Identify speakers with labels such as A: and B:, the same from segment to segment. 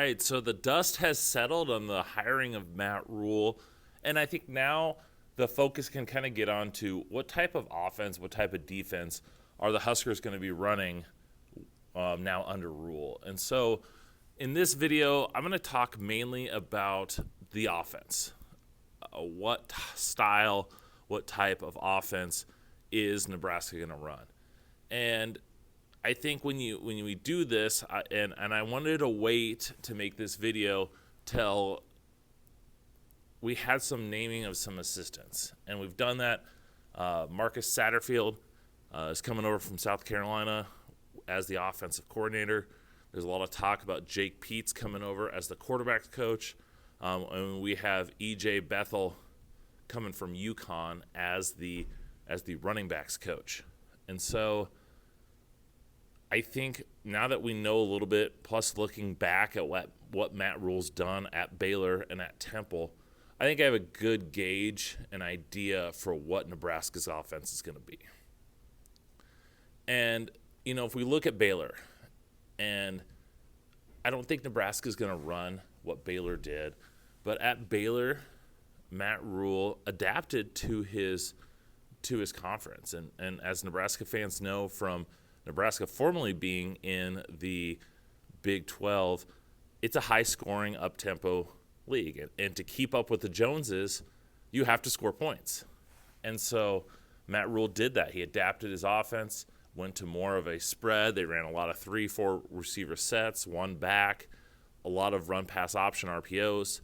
A: right, so the dust has settled on the hiring of Matt Rhule, and I think now the focus can kind of get on to what type of offense, what type of defense are the Huskers going to be running now under Rhule. And so in this video, I'm going to talk mainly about the offense. What style, what type of offense is Nebraska going to run? And I think when we do this, and I wanted to wait to make this video till we had some naming of some assistants, and we've done that. Marcus Satterfield is coming over from South Carolina as the offensive coordinator. There's a lot of talk about Jake Peets coming over as the quarterback's coach, and we have E.J. Bethel coming from UConn as the running backs coach. And so I think now that we know a little bit, plus looking back at what Matt Rhule's done at Baylor and at Temple, I think I have a good gauge and idea for what Nebraska's offense is going to be. And, if we look at Baylor, and I don't think Nebraska's going to run what Baylor did, but at Baylor, Matt Rhule adapted to his conference. And as Nebraska fans know from Nebraska formerly being in the Big 12, it's a high-scoring, up-tempo league. And to keep up with the Joneses, you have to score points. And so Matt Rhule did that. He adapted his offense, went to more of a spread. They ran a lot of 3-4 receiver sets, one back, a lot of run-pass option RPOs,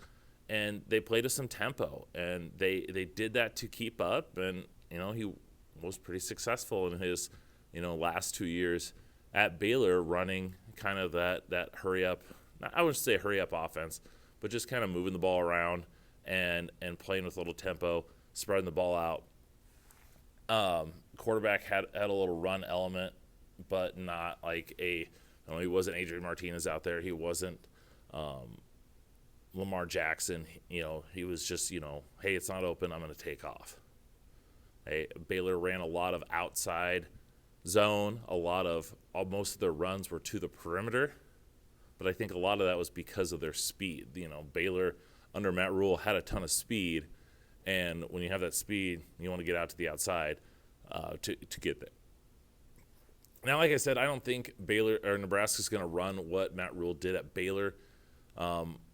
A: and they played us some tempo. And they did that to keep up, and he was pretty successful in his last 2 years at Baylor, running kind of that hurry up. I wouldn't say hurry up offense, but just kind of moving the ball around and playing with a little tempo, spreading the ball out. Quarterback had a little run element, but not like he wasn't Adrian Martinez out there. He wasn't Lamar Jackson. He was just, hey, it's not open, I'm going to take off. Baylor ran a lot of outside zone. Most of their runs were to the perimeter, but I think a lot of that was because of their speed. Baylor under Matt Rhule had a ton of speed, and when you have that speed, you want to get out to the outside to get there. Now, like I said, I don't think Baylor or Nebraska's going to run what Matt Rhule did at Baylor,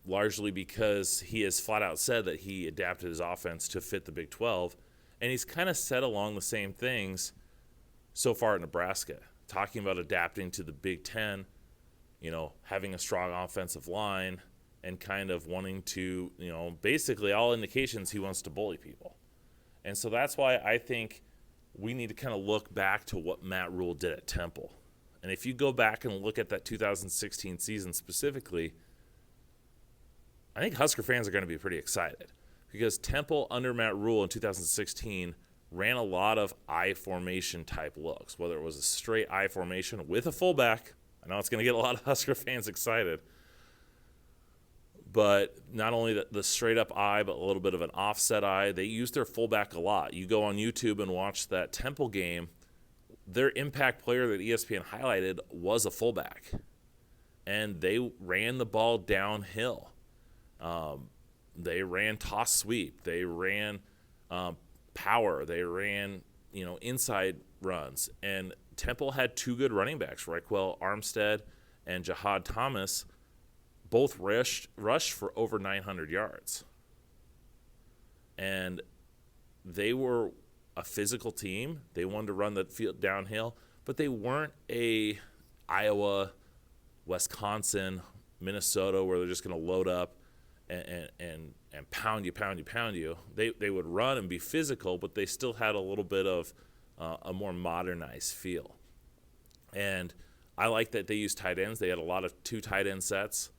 A: largely because he has flat out said that he adapted his offense to fit the Big 12, and he's kind of said along the same things so far at Nebraska, talking about adapting to the Big 10, having a strong offensive line, and kind of wanting to, basically all indications he wants to bully people. And so that's why I think we need to kind of look back to what Matt Rhule did at Temple. And if you go back and look at that 2016 season specifically, I think Husker fans are going to be pretty excited, because Temple under Matt Rhule in 2016 ran a lot of I formation type looks, whether it was a straight I formation with a fullback. I know it's going to get a lot of Husker fans excited. But not only the straight up I, but a little bit of an offset I. They used their fullback a lot. You go on YouTube and watch that Temple game, their impact player that ESPN highlighted was a fullback. And they ran the ball downhill. They ran toss sweep. They ran power. They ran, inside runs. And Temple had two good running backs, Raquel Armstead and Jahad Thomas, both rushed for over 900 yards. And they were a physical team. They wanted to run the field downhill, but they weren't a Iowa, Wisconsin, Minnesota, where they're just going to load up and pound you. They would run and be physical, but they still had a little bit of a more modernized feel. And I like that they used tight ends. They had a lot of 2 tight end sets.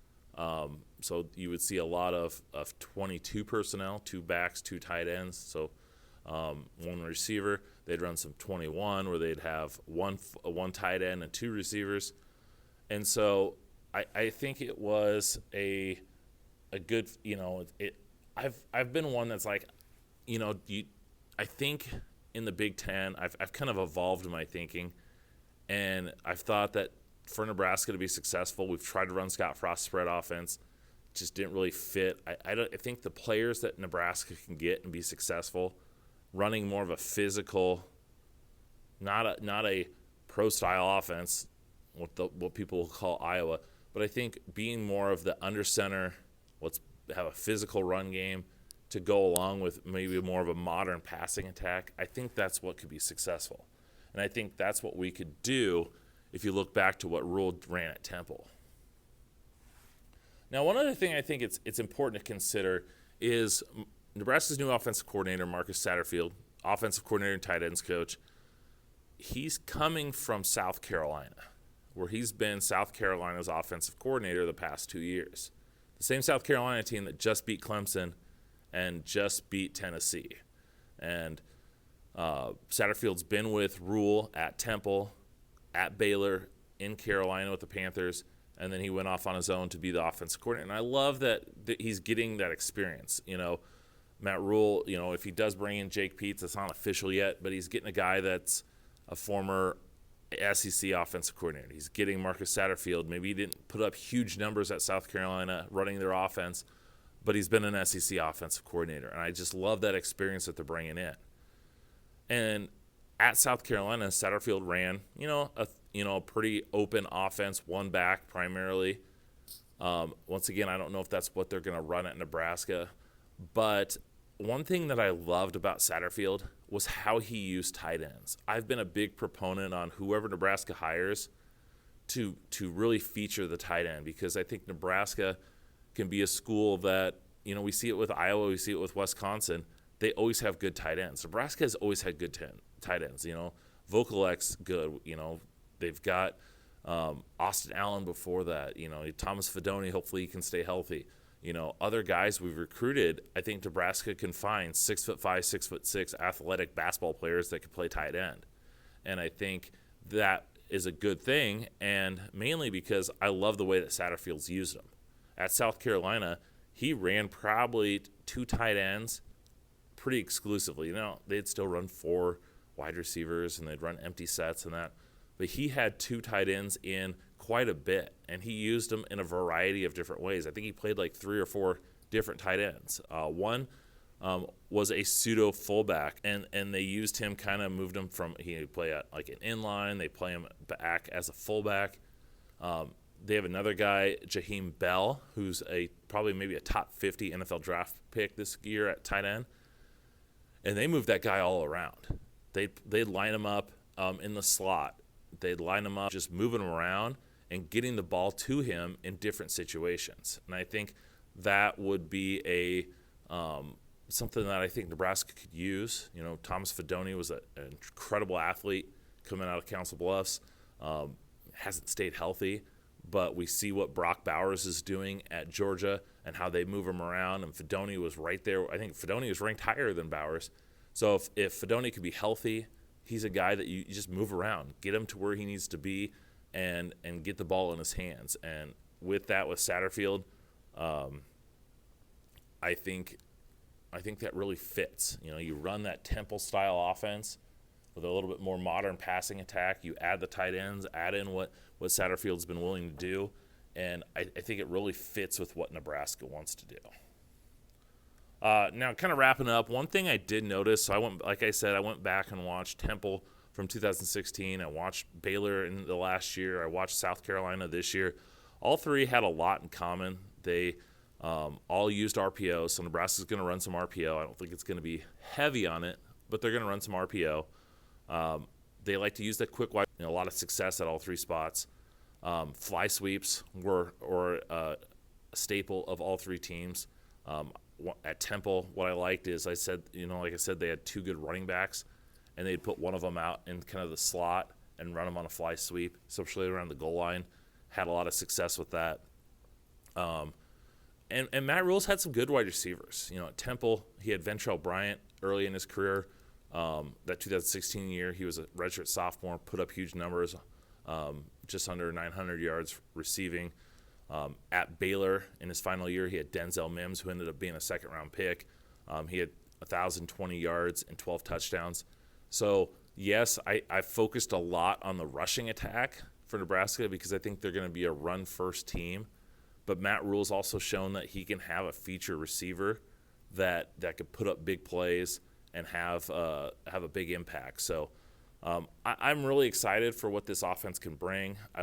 A: So you would see a lot of 22 personnel, 2 backs, 2 tight ends. So 1 receiver. They'd run some 21 where they'd have one tight end and 2 receivers. And so I think it was a good, I've been one that's like, I think in the Big Ten, I've kind of evolved my thinking, and I've thought that for Nebraska to be successful, we've tried to run Scott Frost spread offense. Just didn't really fit. I think the players that Nebraska can get and be successful, running more of a physical, not a pro-style offense, what people will call Iowa, but I think being more of the under center, let's have a physical run game to go along with maybe more of a modern passing attack, I think that's what could be successful. And I think that's what we could do if you look back to what Rhule ran at Temple. Now, one other thing I think it's important to consider is Nebraska's new offensive coordinator, Marcus Satterfield, offensive coordinator and tight ends coach. He's coming from South Carolina, where he's been South Carolina's offensive coordinator the past 2 years. The same South Carolina team that just beat Clemson and just beat Tennessee. And Satterfield's been with Rhule at Temple, at Baylor, in Carolina with the Panthers, and then he went off on his own to be the offensive coordinator. And I love that he's getting that experience. Matt Rhule, if he does bring in Jake Peetz, it's not official yet, but he's getting a guy that's a former SEC offensive coordinator. He's getting Marcus Satterfield. Maybe he didn't put up huge numbers at South Carolina running their offense, but he's been an SEC offensive coordinator. And I just love that experience that they're bringing in. And at South Carolina, Satterfield ran, a pretty open offense, one back primarily. Once again, I don't know if that's what they're going to run at Nebraska. But one thing that I loved about Satterfield was how he used tight ends. I've been a big proponent on whoever Nebraska hires to really feature the tight end, because I think Nebraska can be a school that, we see it with Iowa, we see it with Wisconsin. They always have good tight ends. Nebraska has always had good tight ends. Vokalek's good. They've got Austin Allen before that. Thomas Fedoni, hopefully he can stay healthy. Other guys we've recruited, I think Nebraska can find 6'5", 6'6" athletic basketball players that can play tight end. And I think that is a good thing, and mainly because I love the way that Satterfield's used them. At South Carolina, he ran probably 2 tight ends pretty exclusively. They'd still run 4 wide receivers, and they'd run empty sets and that. But he had 2 tight ends in quite a bit, and he used them in a variety of different ways. I think he played like 3 or 4 different tight ends. One was a pseudo fullback, and they used him, kind of moved him from, he would play at like an inline, they play him back as a fullback. They have another guy, Jaheim Bell, who's probably maybe a top 50 NFL draft pick this year at tight end, and they moved that guy all around. They'd line him up in the slot. They'd line him up, just moving him around and getting the ball to him in different situations. And I think that would be something that I think Nebraska could use. Thomas Fedoni was an incredible athlete coming out of Council Bluffs. Hasn't stayed healthy, but we see what Brock Bowers is doing at Georgia and how they move him around. And Fedoni was right there. I think Fedoni was ranked higher than Bowers. So if Fedoni could be healthy, he's a guy that you just move around, get him to where he needs to be, and get the ball in his hands. And with that, with Satterfield, I think that really fits. You run that Temple-style offense with a little bit more modern passing attack. You add the tight ends, add in what Satterfield's been willing to do, and I think it really fits with what Nebraska wants to do. Now, kind of wrapping up, one thing I did notice, so I went back and watched Temple from 2016. I watched Baylor in the last year. I watched South Carolina this year. All 3 had a lot in common. They all used RPO, so Nebraska's going to run some RPO. I don't think it's going to be heavy on it, but they're going to run some RPO. They like to use that quick wide. A lot of success at all 3 spots. Fly sweeps were a staple of all 3 teams. At Temple, what I liked is like I said, they had 2 good running backs, and they'd put one of them out in kind of the slot and run them on a fly sweep, especially around the goal line. Had a lot of success with that. And Matt Rhule's had some good wide receivers. At Temple, he had Ventrell Bryant early in his career. That 2016 year, he was a redshirt sophomore, put up huge numbers, just under 900 yards receiving. At Baylor, in his final year, he had Denzel Mims, who ended up being a second-round pick. He had 1,020 yards and 12 touchdowns. So, yes, I focused a lot on the rushing attack for Nebraska because I think they're going to be a run-first team. But Matt Rhule's also shown that he can have a feature receiver that could put up big plays and have a big impact. So I'm really excited for what this offense can bring. I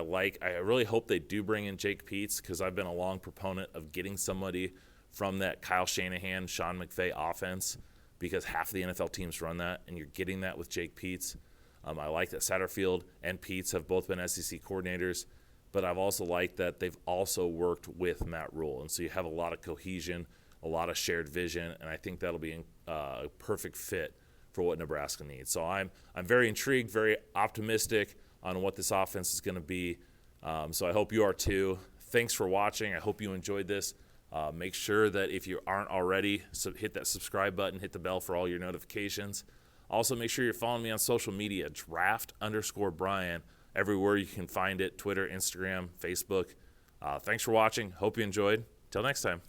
A: really hope they do bring in Jake Peetz because I've been a long proponent of getting somebody from that Kyle Shanahan, Sean McVay offense because half of the NFL teams run that, and you're getting that with Jake Peetz. I like that Satterfield and Peetz have both been SEC coordinators, but I've also liked that they've also worked with Matt Rhule. And so you have a lot of cohesion, a lot of shared vision, and I think that'll be a perfect fit for what Nebraska needs. So I'm very intrigued, very optimistic on what this offense is going to be. So I hope you are too. Thanks for watching. I hope you enjoyed this. Make sure that if you aren't already, hit that subscribe button, hit the bell for all your notifications. Also, make sure you're following me on social media, draft_Brian, everywhere you can find it, Twitter, Instagram, Facebook. Thanks for watching. Hope you enjoyed. Till next time.